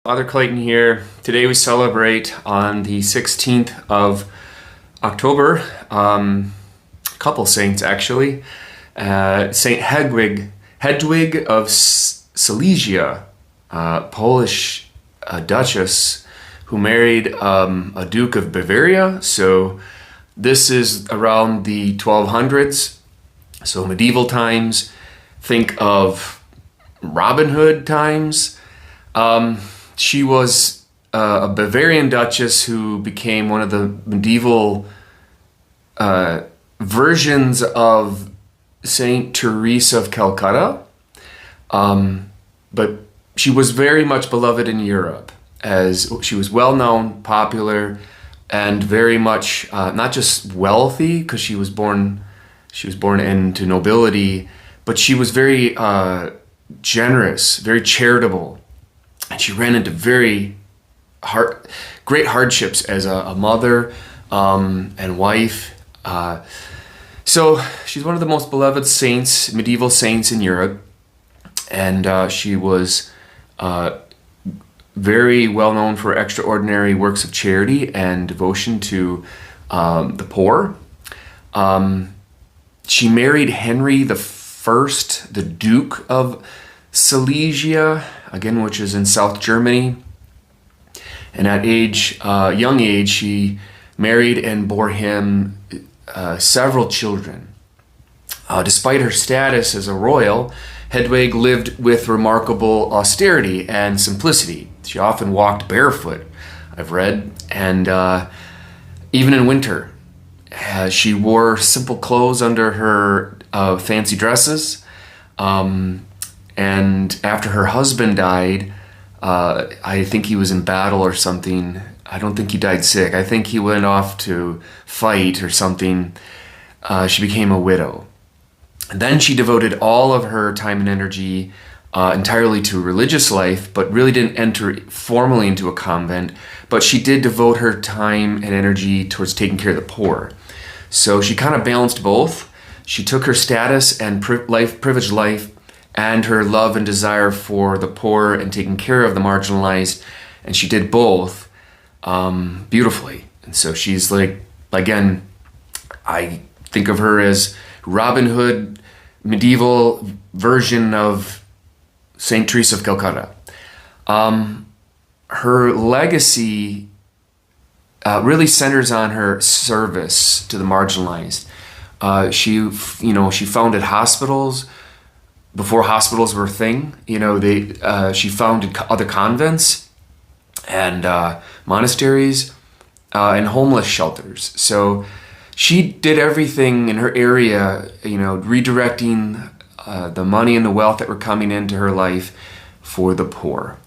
Father Clayton here. Today we celebrate on the 16th of October, a couple saints actually. Saint Hedwig of Silesia, Polish duchess who married a Duke of Bavaria. So this is around the 1200s, so medieval times. Think of Robin Hood times. She was a Bavarian duchess who became one of the medieval versions of Saint Teresa of Calcutta. But she was very much beloved in Europe, as she was well known, popular, and very much not just wealthy, because she was born into nobility, but she was very generous, very charitable. And she ran into very great hardships as a mother and wife. So she's one of the most beloved saints, medieval saints in Europe. And she was very well known for extraordinary works of charity and devotion to the poor. She married Henry the Duke of Silesia, again, which is in South Germany. And at young age, she married and bore him several children. Despite her status as a royal, Hedwig lived with remarkable austerity and simplicity. She often walked barefoot, I've read, and even in winter. She wore simple clothes under her fancy dresses. And after her husband died, I think he was in battle or something. I don't think he died sick. I think he went off to fight or something. She became a widow. And then she devoted all of her time and energy entirely to religious life, but really didn't enter formally into a convent. But she did devote her time and energy towards taking care of the poor. So she kind of balanced both. She took her status and privileged life and her love and desire for the poor and taking care of the marginalized, and she did both beautifully. And so she's like, again, I think of her as Robin Hood, medieval version of Saint Teresa of Calcutta. Her legacy really centers on her service to the marginalized. She founded hospitals before hospitals were a thing. She founded other convents and monasteries and homeless shelters. So she did everything in her area, redirecting the money and the wealth that were coming into her life for the poor.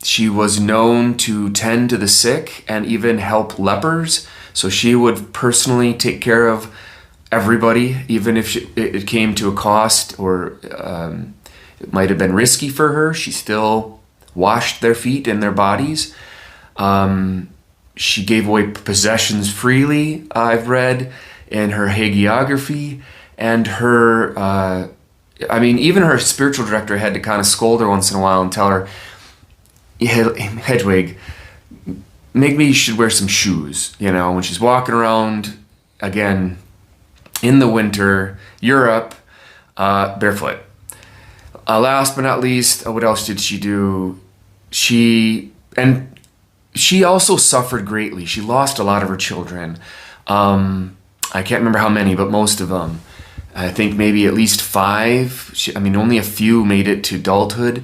She was known to tend to the sick and even help lepers. So she would personally take care of everybody, even if it came to a cost or it might have been risky for her. She still washed their feet and their bodies. She gave away possessions freely, I've read, in her hagiography. And even her spiritual director had to kind of scold her once in a while and tell her, Hedwig, maybe you should wear some shoes, when she's walking around, again, in the winter, Europe, barefoot. Last but not least, what else did she do? She also suffered greatly. She lost a lot of her children. I can't remember how many, but most of them. I think maybe at least 5. Only a few made it to adulthood.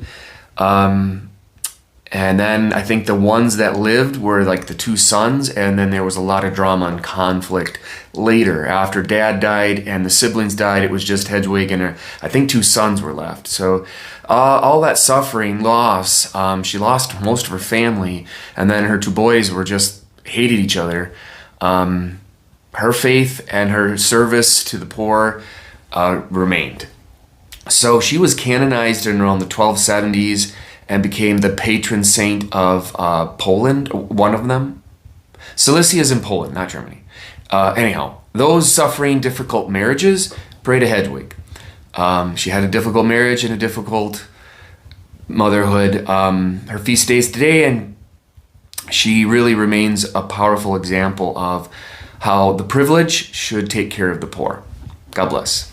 And then I think the ones that lived were like the 2 sons, and then there was a lot of drama and conflict later. After Dad died and the siblings died, it was just Hedwig and I think 2 sons were left. So all that suffering, loss, she lost most of her family, and then her 2 boys were just hated each other. Her faith and her service to the poor remained. So she was canonized in around the 1270s and became the patron saint of Poland, one of them. Silesia is in Poland, not Germany. Anyhow, those suffering difficult marriages, pray to Hedwig. She had a difficult marriage and a difficult motherhood. Her feast days today, and she really remains a powerful example of how the privileged should take care of the poor. God bless.